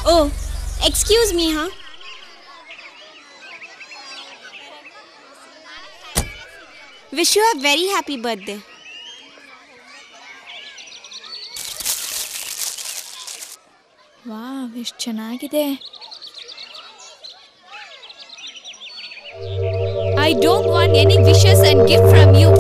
Oh, excuse me, huh? Wish you a very happy birthday. Wow, ಎಷ್ಟು ಚೆನ್ನಾಗಿದೆ. I don't want any wishes and gift from you.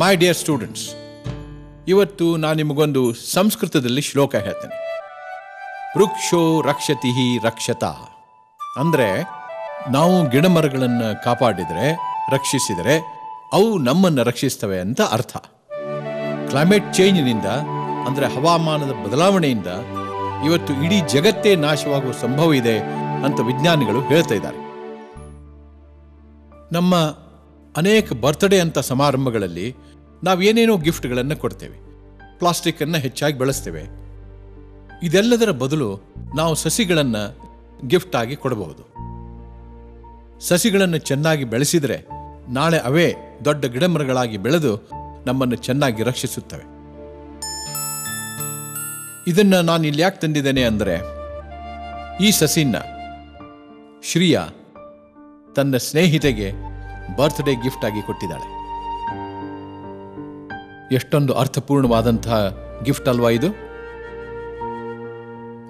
My dear students, ಇವತ್ತು ನಾನು ನಿಮಗೊಂದು ಸಂಸ್ಕೃತದಲ್ಲಿ ಶ್ಲೋಕ ಹೇಳ್ತೇನೆ. ವೃಕ್ಷೋ ರಕ್ಷತಿ ರಕ್ಷತಾ ಅಂದರೆ ನಾವು ಗಿಡಮರಗಳನ್ನು ಕಾಪಾಡಿದರೆ, ರಕ್ಷಿಸಿದರೆ ಅವು ನಮ್ಮನ್ನು ರಕ್ಷಿಸ್ತವೆ ಅಂತ ಅರ್ಥ. ಕ್ಲೈಮೇಟ್ ಚೇಂಜ್ನಿಂದ ಅಂದರೆ ಹವಾಮಾನದ ಬದಲಾವಣೆಯಿಂದ ಇವತ್ತು ಇಡೀ ಜಗತ್ತೇ ನಾಶವಾಗುವ ಸಂಭವ ಇದೆ ಅಂತ ವಿಜ್ಞಾನಿಗಳು ಹೇಳ್ತಾ ಇದ್ದಾರೆ. ನಮ್ಮ ಅನೇಕ ಬರ್ತ್ಡೇ ಅಂತ ಸಮಾರಂಭಗಳಲ್ಲಿ ನಾವೇನೇನೋ ಗಿಫ್ಟ್ಗಳನ್ನು ಕೊಡ್ತೇವೆ, ಪ್ಲಾಸ್ಟಿಕ್ಕನ್ನು ಹೆಚ್ಚಾಗಿ ಬಳಸ್ತೇವೆ. ಇದೆಲ್ಲದರ ಬದಲು ನಾವು ಸಸಿಗಳನ್ನು ಗಿಫ್ಟ್ ಆಗಿ ಕೊಡಬಹುದು. ಸಸಿಗಳನ್ನು ಚೆನ್ನಾಗಿ ಬೆಳೆಸಿದರೆ ನಾಳೆ ಅವೇ ದೊಡ್ಡ ಗಿಡಮರಗಳಾಗಿ ಬೆಳೆದು ನಮ್ಮನ್ನು ಚೆನ್ನಾಗಿ ರಕ್ಷಿಸುತ್ತವೆ. ಇದನ್ನು ನಾನು ಇಲ್ಲಿ ಯಾಕೆ ತಂದಿದ್ದೇನೆ ಅಂದರೆ, ಈ ಸಸಿನ ಶ್ರೀಯಾ ತನ್ನ ಸ್ನೇಹಿತೆಗೆ ಬರ್ತ್ಡೇ ಗಿಫ್ಟ್ ಆಗಿ ಕೊಟ್ಟಿದ್ದಾಳೆ. ಎಷ್ಟೊಂದು ಅರ್ಥಪೂರ್ಣವಾದಂತಹ ಗಿಫ್ಟ್ ಅಲ್ವಾ ಇದು?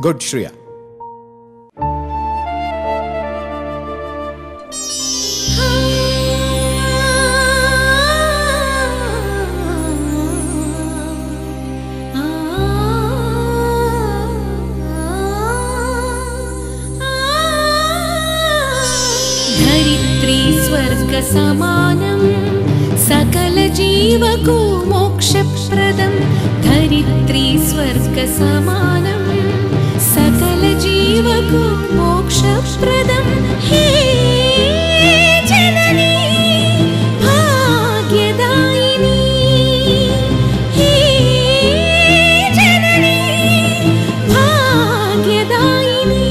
ಗುಡ್ ಶ್ರೇಯಾ. ಧರಿತ್ರಿ ಸ್ವರ್ಗ ಸಮಾನಂ सकल जीवको मोक्षप्रदं धरित्री स्वर्ग समानं सकल जीवको मोक्षप्रदं हे जननी भाग्यदायिनी हे जननी भाग्यदायिनी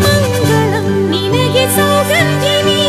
मंगलं निनगे सौगन्धिनी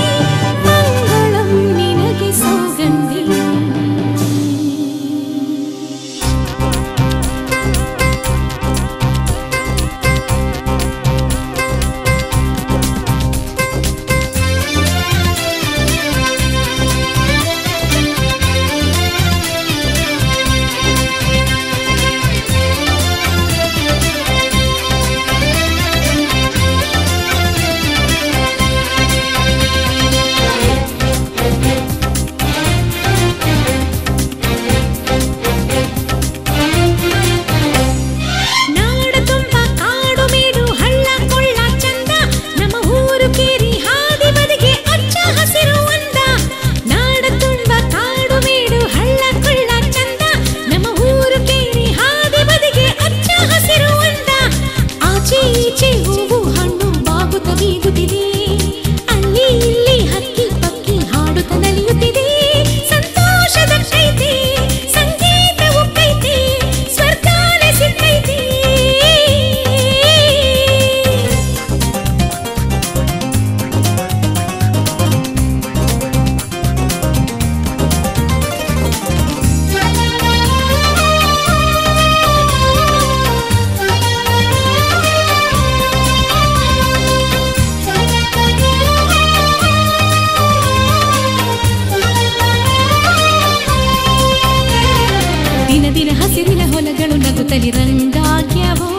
ರಂಗಾಗ್ಯವೋ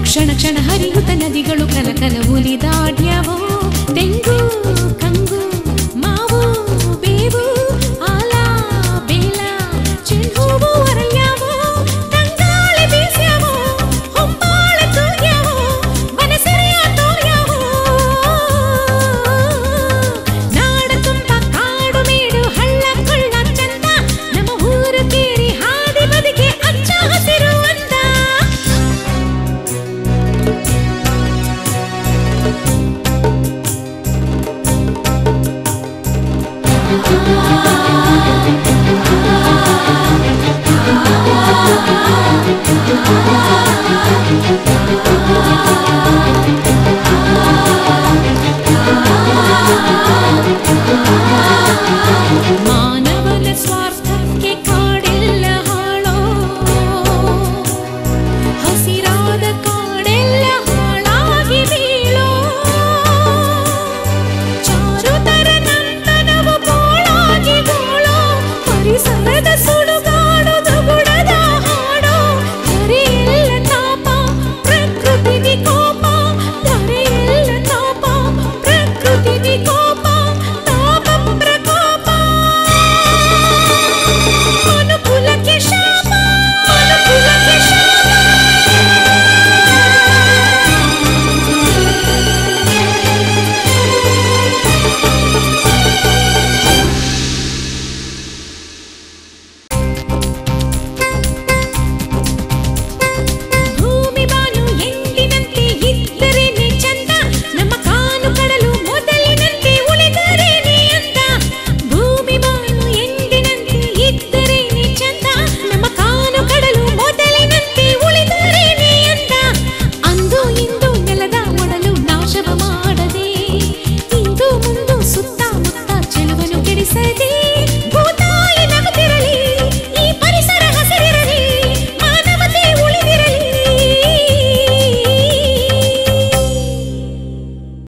ಕ್ಷಣ ಕ್ಷಣ ಹರಿಯುತ್ತ ನದಿಗಳು ಕಲಕಲ ಉಲಿದಾಡ್ಯವೋ ತೆಂಗು ಕಂಗು ಮಾವು ಬೇವು ಆಲ ಬೇಲ ಚೆಂಡುವು ಅರಳ್ಯವೋ ತಂಗಾಳಿ ಬೀಸ್ಯವೋ ಹೊಂಬಾಳೆ ತೂರ್ಯವೋ ಮನಸರಿಯ ತೋರ್ಯವೋ ನಾಡ ತುಂಬ ಕಾಡು ಮೇಡು ಹಳ್ಳ ಕೊಳ್ಳ ಚಂದ ನಮ್ಮ ಊರು ಕೇರಿ ಹಾದಿ ಬದಿಗೆ ಅಚ್ಚ ಹಸಿರು ಅಂದ Ah